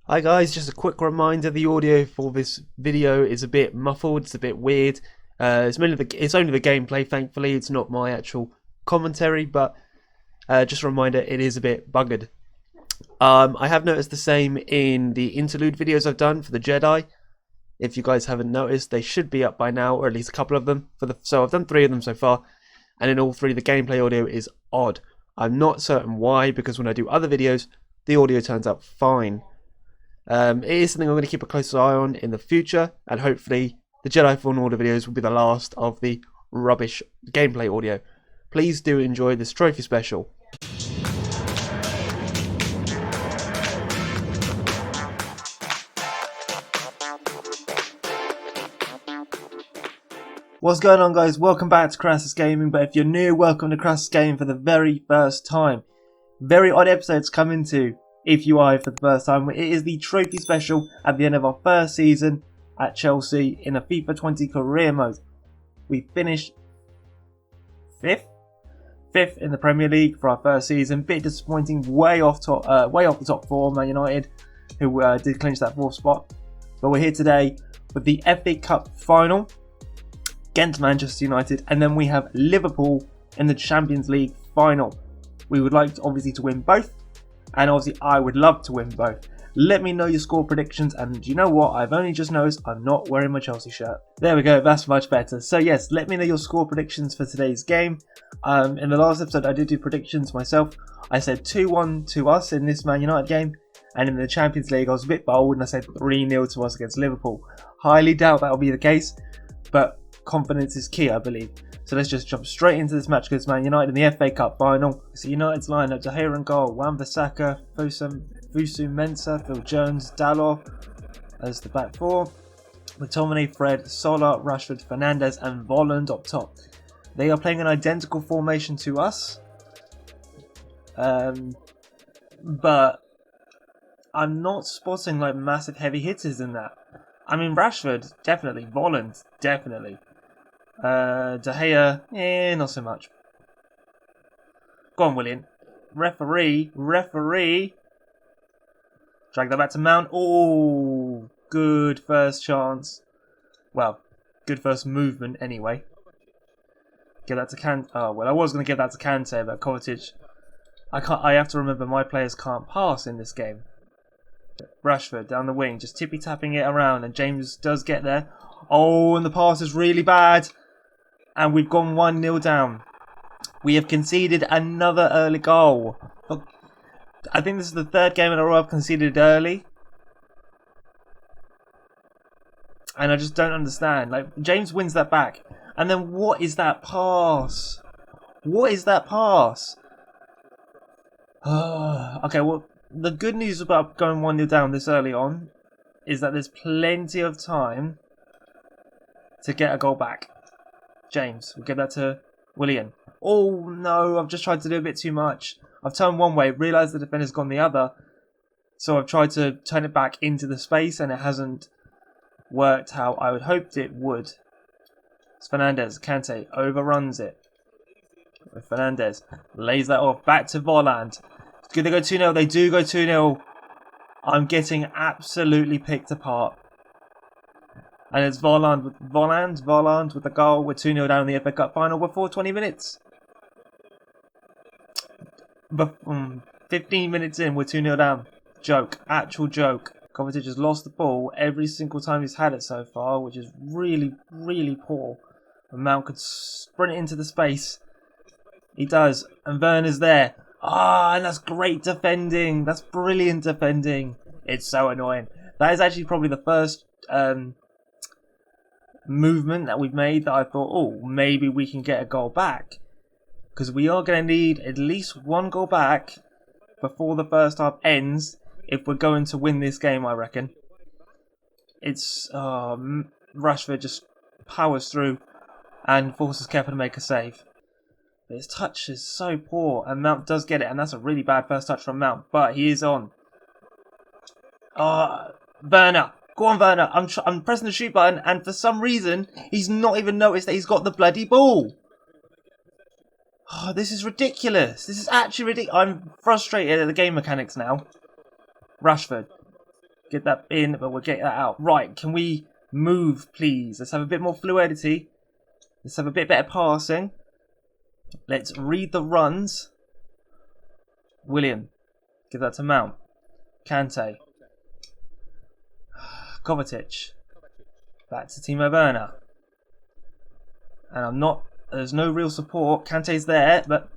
Hi guys, just a quick reminder, the audio for this video is a bit muffled, it's a bit weird. It's only the gameplay, thankfully, it's not my actual commentary, but just a reminder, it is a bit buggered. I have noticed the same in the interlude videos I've done for the Jedi. If you guys haven't noticed, they should be up by now, or at least a couple of them. So I've done 3 of them so far, and in all 3 the gameplay audio is odd. I'm not certain why, because when I do other videos, the audio turns out fine. It is something I'm going to keep a close eye on in the future, and hopefully the Jedi Fallen Order videos will be the last of the rubbish gameplay audio. Please do enjoy this trophy special. What's going on, guys? Welcome back to Crassus Gaming, but if you're new, welcome to Crassus Gaming for the very first time. Very odd episodes come into if you are for the first time. It is the trophy special at the end of our first season at Chelsea in a FIFA 20 career mode. We finished 5th in the Premier League for our first season. Bit disappointing, way off the top 4, Man United, who did clinch that 4th spot. But we're here today with the FA Cup final against Manchester United, and then we have Liverpool in the Champions League final. We would like obviously to win both, and obviously I would love to win both. Let me know your score predictions, and you know what, I've only just noticed I'm not wearing my Chelsea shirt. There we go, that's much better. So yes, let me know your score predictions for today's game. In the last episode I did do predictions myself. I said 2-1 to us in this Man United game, and in the Champions League I was a bit bold and I said 3-0 to us against Liverpool. Highly doubt that will be the case, but confidence is key, I believe. So let's just jump straight into this match against Man United in the FA Cup final. So United's lineup: De Gea in goal, Wan-Bissaka, Fusu Mensah, Phil Jones, Dalot as the back 4. McTominay, Fred, Solar, Rashford, Fernandes and Volland up top. They are playing an identical formation to us. But I'm not spotting like massive heavy hitters in that. I mean, Rashford, definitely. Volland, definitely. De Gea, not so much. Go on, William. Referee. Drag that back to Mount. Oh, good first chance. Well, good first movement anyway. Give that to Kante. Oh, well, I was going to give that to Kante, but Kovacic. I have to remember my players can't pass in this game. Rashford down the wing, just tippy-tapping it around, and James does get there. Oh, and the pass is really bad. And we've gone 1-0 down. We have conceded another early goal. Look, I think this is the 3rd game in a row I've conceded early. And I just don't understand. Like, James wins that back. And then what is that pass? What is that pass? Okay, well, the good news about going 1-0 down this early on is that there's plenty of time to get a goal back. James, we'll give that to Willian. Oh no, I've just tried to do a bit too much. I've turned one way, realised the defender's gone the other, so I've tried to turn it back into the space and it hasn't worked how I would hoped it would. It's Fernandes, Kante overruns it. Fernandes lays that off, back to Volland. Good, they go 2-0, they do go 2-0. I'm getting absolutely picked apart. And it's Volland with the goal. We're 2-0 down in the FA Cup final before 20 minutes. But 15 minutes in, we're 2-0 down. Joke. Actual joke. Kovacic has lost the ball every single time he's had it so far, which is really, really poor. And Mount could sprint into the space. He does. And Werner's there. And that's great defending. That's brilliant defending. It's so annoying. That is actually probably the first movement that we've made that I thought, oh, maybe we can get a goal back, because we are going to need at least 1 goal back before the first half ends if we're going to win this game, I reckon. It's Rashford just powers through and forces Kepa to make a save, but his touch is so poor, and Mount does get it, and that's a really bad first touch from Mount, but he is on. Werner. Go on, Werner. I'm pressing the shoot button, and for some reason, he's not even noticed that he's got the bloody ball. Oh, this is ridiculous. This is actually ridiculous. I'm frustrated at the game mechanics now. Rashford. get that in, but we'll get that out. Right, can we move, please? Let's have a bit more fluidity. Let's have a bit better passing. Let's read the runs. Willian. Give that to Mount. Kante. Kovacic. Back to Timo Werner. And there's no real support. Kante's there, but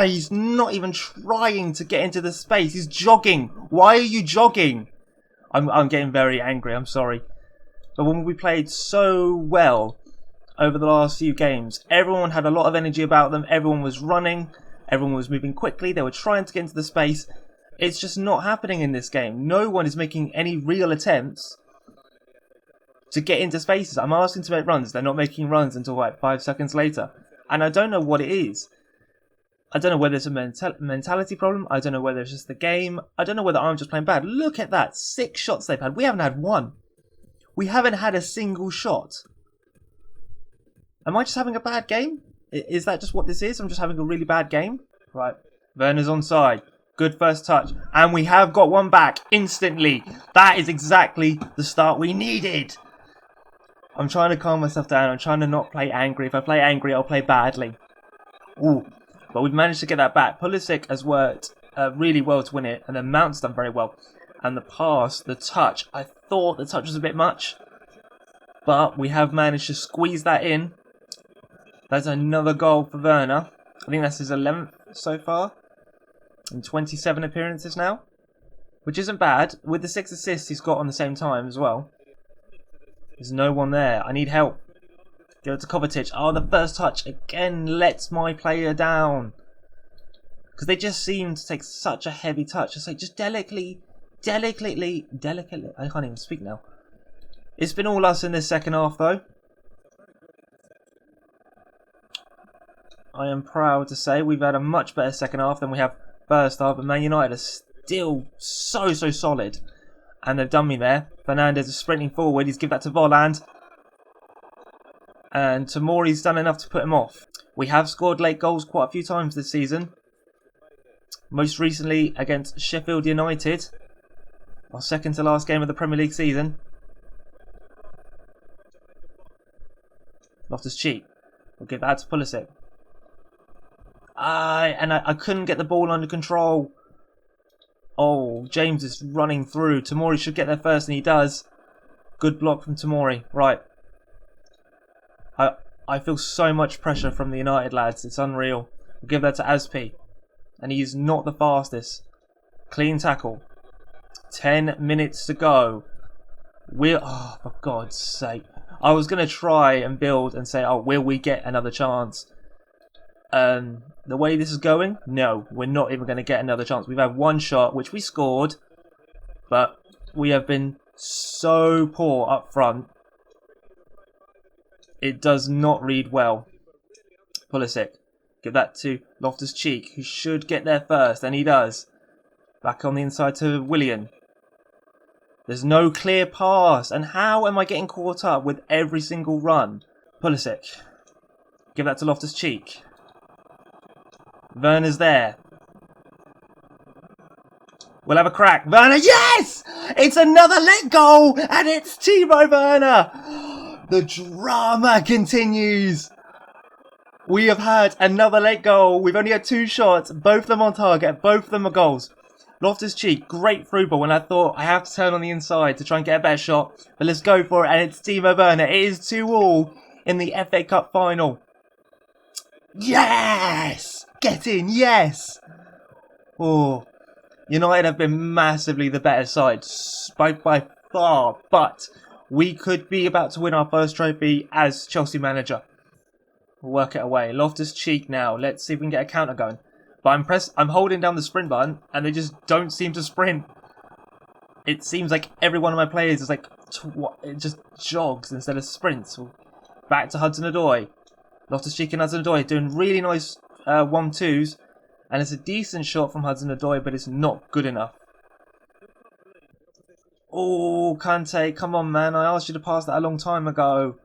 he's not even trying to get into the space. He's jogging. Why are you jogging? I'm getting very angry, I'm sorry. But when we played so well over the last few games, everyone had a lot of energy about them. Everyone was running. Everyone was moving quickly. They were trying to get into the space. It's just not happening in this game. No one is making any real attempts to get into spaces. I'm asking to make runs. They're not making runs until like 5 seconds later. And I don't know what it is. I don't know whether it's a mentality problem. I don't know whether it's just the game. I don't know whether I'm just playing bad. Look at that. 6 shots they've had. We haven't had one. We haven't had a single shot. Am I just having a bad game? Is that just what this is? I'm just having a really bad game? Right. Werner's onside. Good first touch. And we have got one back instantly. That is exactly the start we needed. I'm trying to calm myself down. I'm trying to not play angry. If I play angry, I'll play badly. Ooh. But we've managed to get that back. Pulisic has worked really well to win it. And then Mount's done very well. And the pass, the touch. I thought the touch was a bit much. But we have managed to squeeze that in. That's another goal for Werner. I think that's his 11th so far. And 27 appearances now. Which isn't bad. With the 6 assists he's got on the same time as well. There's no one there. I need help. Give it to Kovacic. Oh, the first touch again lets my player down. Because they just seem to take such a heavy touch. It's like just delicately. I can't even speak now. It's been all us in this second half though. I am proud to say we've had a much better second half than we have first half. But Man United are still so solid. And they've done me there. Fernandes is sprinting forward. He's given that to Volland. And Tomori's done enough to put him off. We have scored late goals quite a few times this season. Most recently against Sheffield United. Our second to last game of the Premier League season. Loftus-Cheek. We'll give that to Pulisic. I couldn't get the ball under control. Oh, James is running through. Tomori should get there first, and he does. Good block from Tomori. Right. I feel so much pressure from the United lads. It's unreal. We'll give that to Aspi. And he's not the fastest. Clean tackle. 10 minutes to go. Oh, for God's sake. I was going to try and build and say, oh, will we get another chance? The way this is going, no, we're not even going to get another chance. We've had one shot, which we scored, but we have been so poor up front. It does not read well. Pulisic, give that to Loftus-Cheek, who should get there first, and he does. Back on the inside to Willian. There's no clear pass, and how am I getting caught up with every single run? Pulisic, give that to Loftus-Cheek. Werner's there. We'll have a crack. Werner, yes! It's another let goal, and it's Timo Werner. The drama continues. We have had another late goal. We've only had 2 shots, both of them on target, both of them are goals. Loftus-Cheek, great through ball, and I thought I have to turn on the inside to try and get a better shot. But let's go for it, and it's Timo Werner. It is 2-2 in the FA Cup final. Yes! Get in, yes! Oh, United have been massively the better side by far, but we could be about to win our first trophy as Chelsea manager. We'll work it away. Loftus-Cheek now. Let's see if we can get a counter going. But I'm holding down the sprint button, and they just don't seem to sprint. It seems like every one of my players is like, it just jogs instead of sprints. Back to Hudson-Odoi. Loftus-Cheek and Hudson-Odoi doing really nice 1-2s. And it's a decent shot from Hudson-Odoi, but it's not good enough. Oh, Kante, come on, man. I asked you to pass that a long time ago.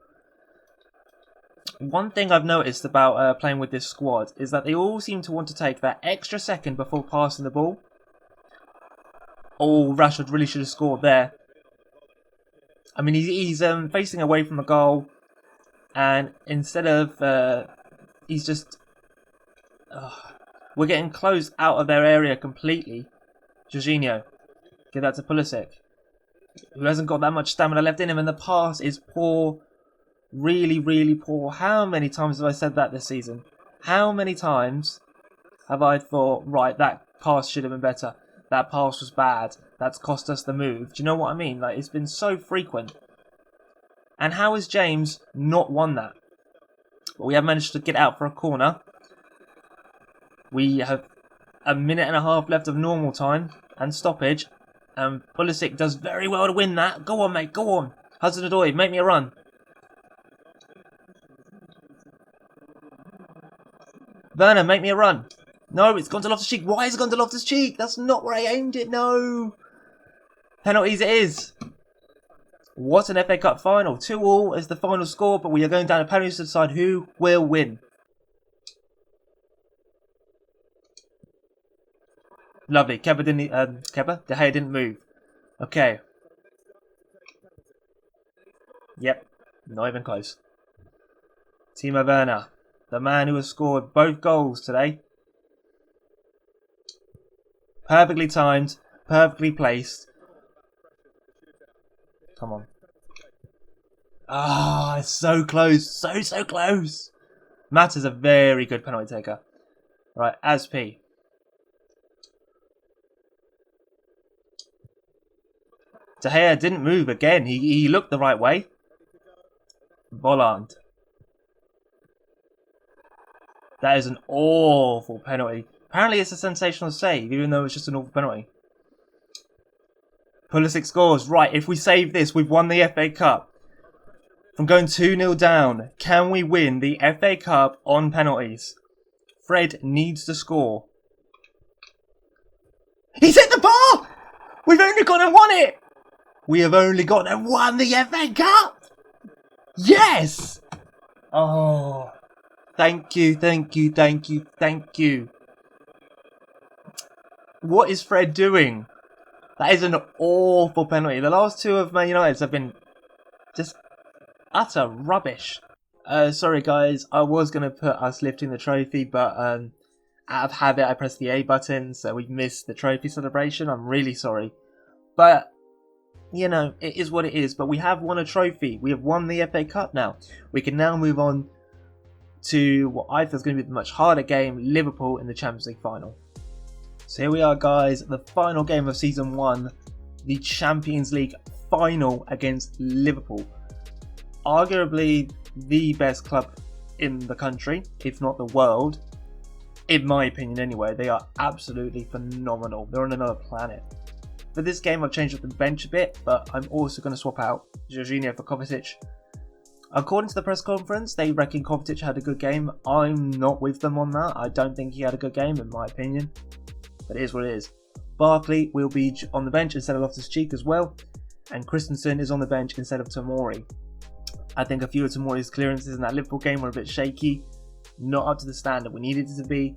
One thing I've noticed about playing with this squad is that they all seem to want to take that extra second before passing the ball. Oh, Rashford really should have scored there. I mean, he's facing away from the goal, and instead of he's just we're getting closed out of their area completely. Jorginho, give that to Pulisic, who hasn't got that much stamina left in him, and the pass is poor, really, really poor. How many times have I said that this season? How many times have I thought, right, that pass should have been better. That pass was bad. That's cost us the move. Do you know what I mean? Like, it's been so frequent. And how has James not won that? Well, we have managed to get out for a corner. We have a minute and a half left of normal time and stoppage. And Pulisic does very well to win that. Go on, mate. Go on. Hudson-Odoi, make me a run. Werner, make me a run. No, it's gone to Loftus-Cheek. Why has it gone to Loftus-Cheek? That's not where I aimed it. No. Penalties it is. What an FA Cup final. 2-2 is the final score, but we are going down to penalties to decide who will win. Lovely. De Gea didn't move. Okay. Yep. Not even close. Timo Werner. The man who has scored both goals today. Perfectly timed, perfectly placed. Come on. Ah, it's so close. So close. Matt is a very good penalty taker. Right, Asp. De Gea didn't move again. He looked the right way. Volland. That is an awful penalty. Apparently it's a sensational save, even though it's just an awful penalty. Pulisic scores. Right, if we save this, we've won the FA Cup. From going 2-0 down, can we win the FA Cup on penalties? Fred needs to score. He's hit the bar! We've only gone and won it! We have only gone and won the FA Cup! Yes! Oh... Thank you. What is Fred doing? That is an awful penalty. The last two of Man United's have been just utter rubbish. Sorry guys, I was going to put us lifting the trophy, but out of habit I pressed the A button, so we missed the trophy celebration. I'm really sorry. But, you know, it is what it is. But we have won a trophy. We have won the FA Cup now. We can now move on to what I feel is going to be the much harder game, Liverpool in the Champions League final. So here we are guys, the final game of Season 1, the Champions League final against Liverpool. Arguably the best club in the country, if not the world, in my opinion anyway. They are absolutely phenomenal. They're on another planet. For this game I've changed up the bench a bit, but I'm also going to swap out Jorginho for Kovacic. According to the press conference, they reckon Kovacic had a good game. I'm not with them on that. I don't think he had a good game, in my opinion. But it is what it is. Barkley will be on the bench instead of Loftus-Cheek as well. And Christensen is on the bench instead of Tomori. I think a few of Tomori's clearances in that Liverpool game were a bit shaky. Not up to the standard we needed it to be.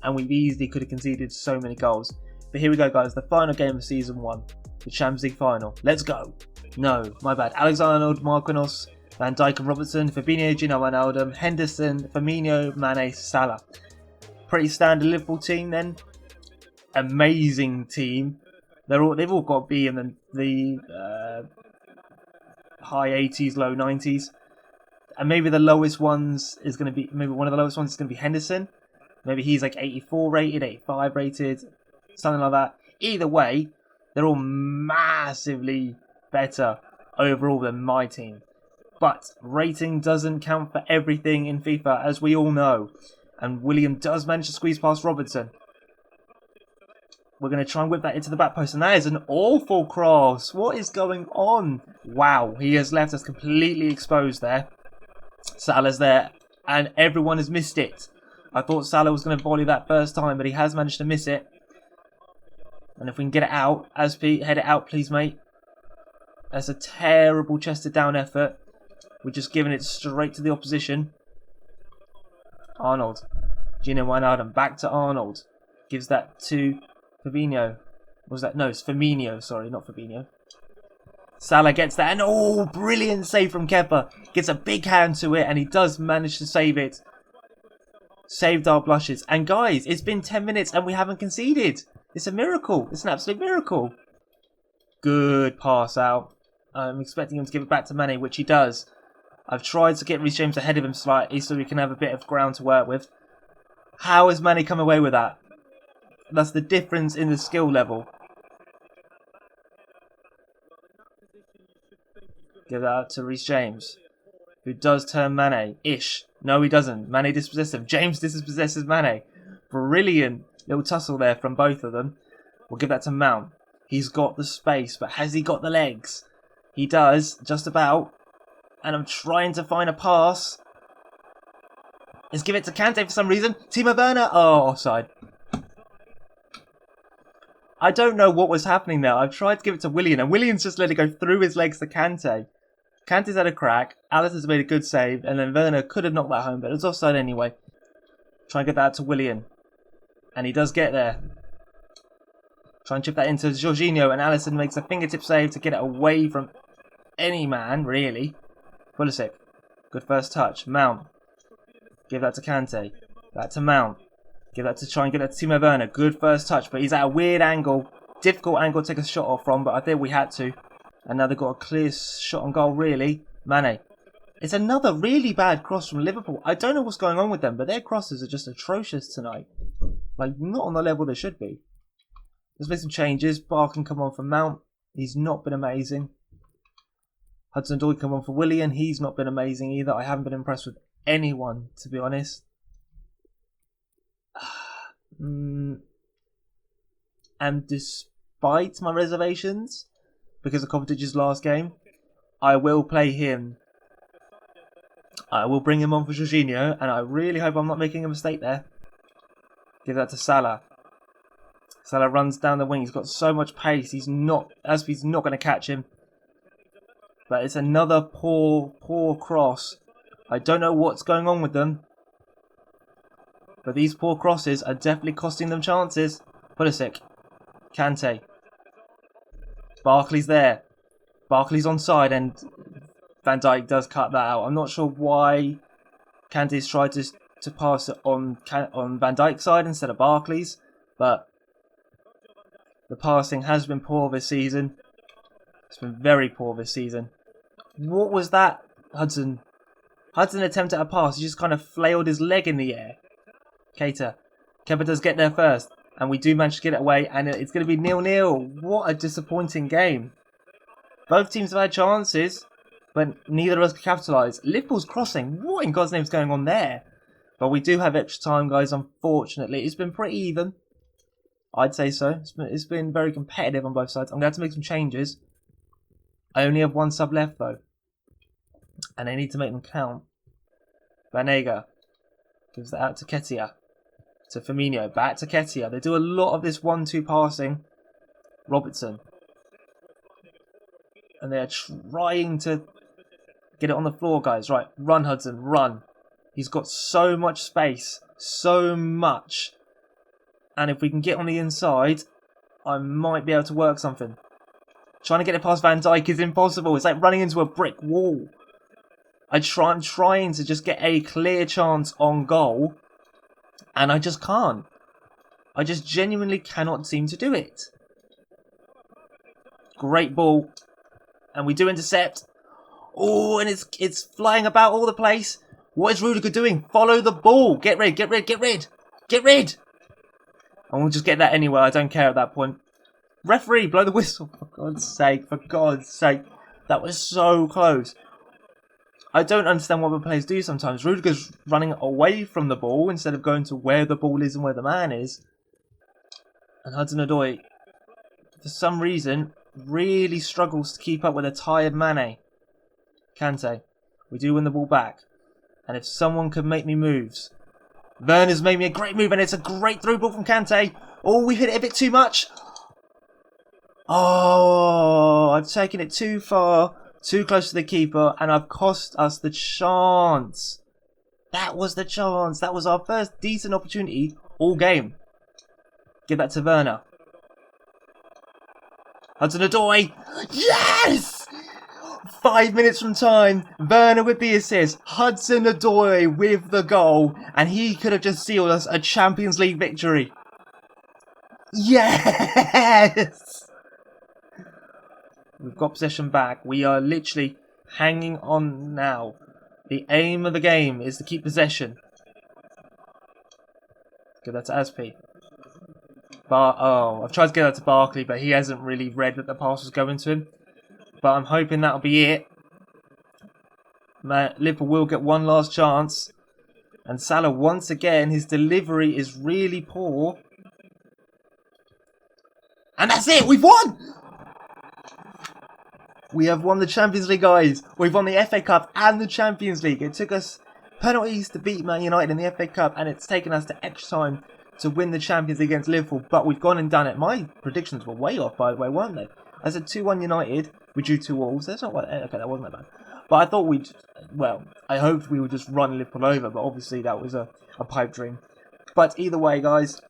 And we easily could have conceded so many goals. But here we go guys, the final game of Season 1. The Champions League final. Let's go! No, my bad. Alexander-Arnold, Marquinhos, Van Dijk and Robertson, Fabinho, Gino Wijnaldum, Henderson, Firmino, Mane, Salah. Pretty standard Liverpool team then. Amazing team. They've all got to be in the high 80s, low 90s. And maybe the lowest ones is going to be, maybe one of the lowest ones is going to be Henderson. Maybe he's like 84 rated, 85 rated, something like that. Either way, they're all massively better overall than my team. But rating doesn't count for everything in FIFA, as we all know. And William does manage to squeeze past Robertson. We're going to try and whip that into the back post. And that is an awful cross. What is going on? Wow, he has left us completely exposed there. Salah's there. And everyone has missed it. I thought Salah was going to volley that first time, but he has managed to miss it. And if we can get it out, Asp, head it out please, mate. That's a terrible chested down effort. We're just giving it straight to the opposition. Arnold. Gino Wijnaldum back to Arnold. Gives that to Fabinho. What was that? No, it's Firmino. Sorry, not Fabinho. Salah gets that, and oh, brilliant save from Kepa. Gets a big hand to it, and he does manage to save it. Saved our blushes. And guys, it's been 10 minutes and we haven't conceded. It's a miracle. It's an absolute miracle. Good pass out. I'm expecting him to give it back to Mane, which he does. I've tried to get Reece James ahead of him slightly so we can have a bit of ground to work with. How has Mane come away with that? That's the difference in the skill level. Give that out to Reece James, who does turn Mane-ish. No, he doesn't. Mane dispossessive. James dispossesses Mane. Brilliant little tussle there from both of them. We'll give that to Mount. He's got the space, but has he got the legs? He does, just about. And I'm trying to find a pass. Let's give it to Kante for some reason. Timo Werner. Oh, offside. I don't know what was happening there. I've tried to give it to Willian, and Willian's just let it go through his legs to Kante. Kante's had a crack. Alisson's made a good save, and then Werner could have knocked that home, but it was offside anyway. Try and get that out to Willian. And he does get there. Try and chip that into Jorginho, and Alisson makes a fingertip save to get it away from any man, really. Pulisic. Good first touch. Mount. Give that to Kante. That to Mount. Give that to try and get that to Timo Werner. Good first touch, but he's at a weird angle. Difficult angle to take a shot off from, but I think we had to. And now they've got a clear shot on goal, really. Mane. It's another really bad cross from Liverpool. I don't know what's going on with them, but their crosses are just atrocious tonight. Like, not on the level they should be. Let's make some changes. Barr can come on for Mount. He's not been amazing. Hudson-Odoi come on for Willian. He's not been amazing either. I haven't been impressed with anyone, to be honest. And despite my reservations, because of Coventry's last game, I will play him. I will bring him on for Jorginho, and I really hope I'm not making a mistake there. Give that to Salah. Salah runs down the wing. He's got so much pace. He's not going to catch him. But it's another poor cross. I don't know what's going on with them. But these poor crosses are definitely costing them chances. Pulisic. Kante. Barkley's there. Barkley's onside, and Van Dijk does cut that out. I'm not sure why Kante's tried to pass it on Van Dijk's side instead of Barkley's. But the passing has been poor this season. It's been very poor this season. What was that, Hudson? Hudson attempted a pass. He just kind of flailed his leg in the air. Keita. Kepa does get there first. And we do manage to get it away. And it's going to be 0-0. What a disappointing game. Both teams have had chances, but neither of us could capitalise. Liverpool's crossing. What in God's name is going on there? But we do have extra time, guys, unfortunately. It's been pretty even. I'd say so. It's been very competitive on both sides. I'm going to have to make some changes. I only have one sub left, though. And I need to make them count. Banega gives that out to Ketia. To Firmino. Back to Ketia. They do a lot of this 1-2 passing. Robertson. And they're trying to get it on the floor, guys. Right, run, Hudson, run. He's got so much space. So much. And if we can get on the inside, I might be able to work something. Trying to get it past Van Dijk is impossible. It's like running into a brick wall. I'm trying to just get a clear chance on goal. And I just can't. I just genuinely cannot seem to do it. Great ball. And we do intercept. Oh, and it's flying about all the place. What is Rudiger doing? Follow the ball. Get rid. And we'll just get that anywhere. I don't care at that point. Referee, blow the whistle. For God's sake. That was so close. I don't understand what the players do sometimes. Rudiger's running away from the ball instead of going to where the ball is and where the man is. And Hudson-Odoi, for some reason, really struggles to keep up with a tired Mane. Kante. We do win the ball back. And if someone could make me moves. Werner's made me a great move, and it's a great through ball from Kante. Oh, we hit it a bit too much. Oh, I've taken it too far. Too close to the keeper, and I've cost us the chance. That was the chance. That was our first decent opportunity all game. Give that to Werner. Hudson-Odoi. Yes! 5 minutes from time. Werner with the assist. Hudson-Odoi with the goal. And he could have just sealed us a Champions League victory. Yes! We've got possession back. We are literally hanging on now. The aim of the game is to keep possession. Give that to Aspi. I've tried to get that to Barkley, but he hasn't really read that the pass was going to him. But I'm hoping that'll be it. Liverpool will get one last chance. And Salah, once again, his delivery is really poor. And that's it! We've won! We have won the Champions League, guys. We've won the FA Cup and the Champions League. It took us penalties to beat Man United in the FA Cup, and it's taken us to extra time to win the Champions League against Liverpool. But we've gone and done it. My predictions were way off, by the way, weren't they? I said 2-1 United. We drew 2-2. That's not what. Okay, that wasn't that bad. But I thought I hoped we would just run Liverpool over. But obviously that was a pipe dream. But either way, guys,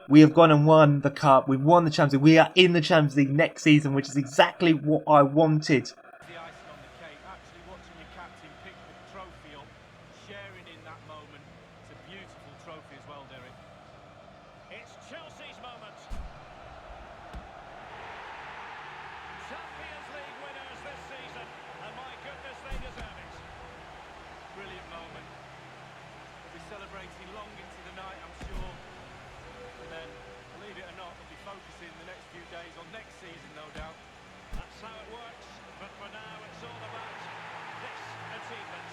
we have gone and won the Cup. We've won the Champions League. We are in the Champions League next season, which is exactly what I wanted. The icing on the cake, actually watching your captain pick the trophy up, sharing in that moment. It's a beautiful trophy as well, Derek. It's Chelsea's moment. Champions League winners this season, and my goodness, they deserve it. Brilliant moment. We'll be celebrating long into the night, I'm sure. And then, believe it or not, we'll be focusing the next few days on next season, no doubt. That's how it works, but for now it's all about this achievement.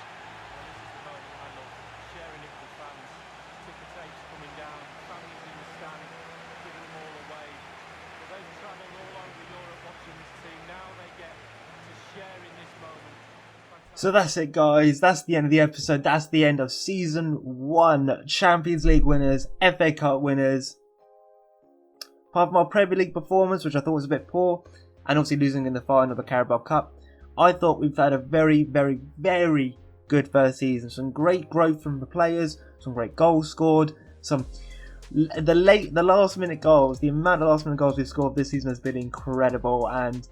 Well, this is the moment I love, sharing it with the fans. Ticker tapes coming down, families in the stand, giving them all away. But they've travelled all over Europe watching this team. Now they get to share in this moment. So that's it, guys. That's the end of the episode. That's the end of Season 1. Champions League winners, FA Cup winners. Apart from our Premier League performance, which I thought was a bit poor, and obviously losing in the final of the Carabao Cup, I thought we've had a very, very, very good first season. Some great growth from the players, some great goals scored, the last minute goals, the amount of last minute goals we've scored this season has been incredible, and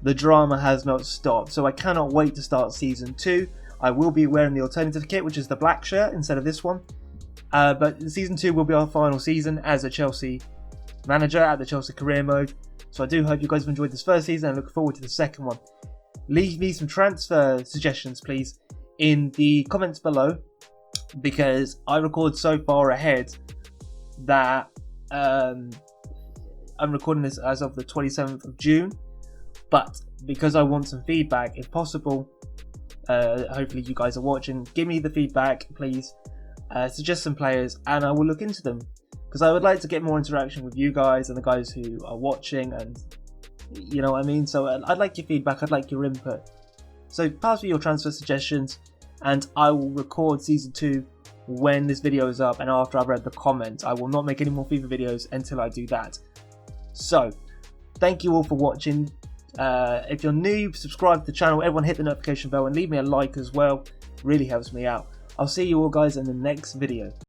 the drama has not stopped. So I cannot wait to start Season 2. I will be wearing the alternative kit, which is the black shirt instead of this one. But Season 2 will be our final season as a Chelsea manager at the Chelsea career mode. So I do hope you guys have enjoyed this first season and look forward to the second one. Leave me some transfer suggestions, please, in the comments below, because I record so far ahead that I'm recording this as of the 27th of June. But because I want some feedback, if possible, hopefully you guys are watching, give me the feedback, please. Suggest some players and I will look into them, because I would like to get more interaction with you guys and the guys who are watching, and you know what I mean. So I'd like your feedback, I'd like your input. So pass me your transfer suggestions and I will record Season 2 when this video is up and after I've read the comments. I will not make any more FIFA videos until I do that. So thank you all for watching. If you're new, subscribe to the channel, everyone hit the notification bell and leave me a like as well, really helps me out. I'll see you all guys in the next video.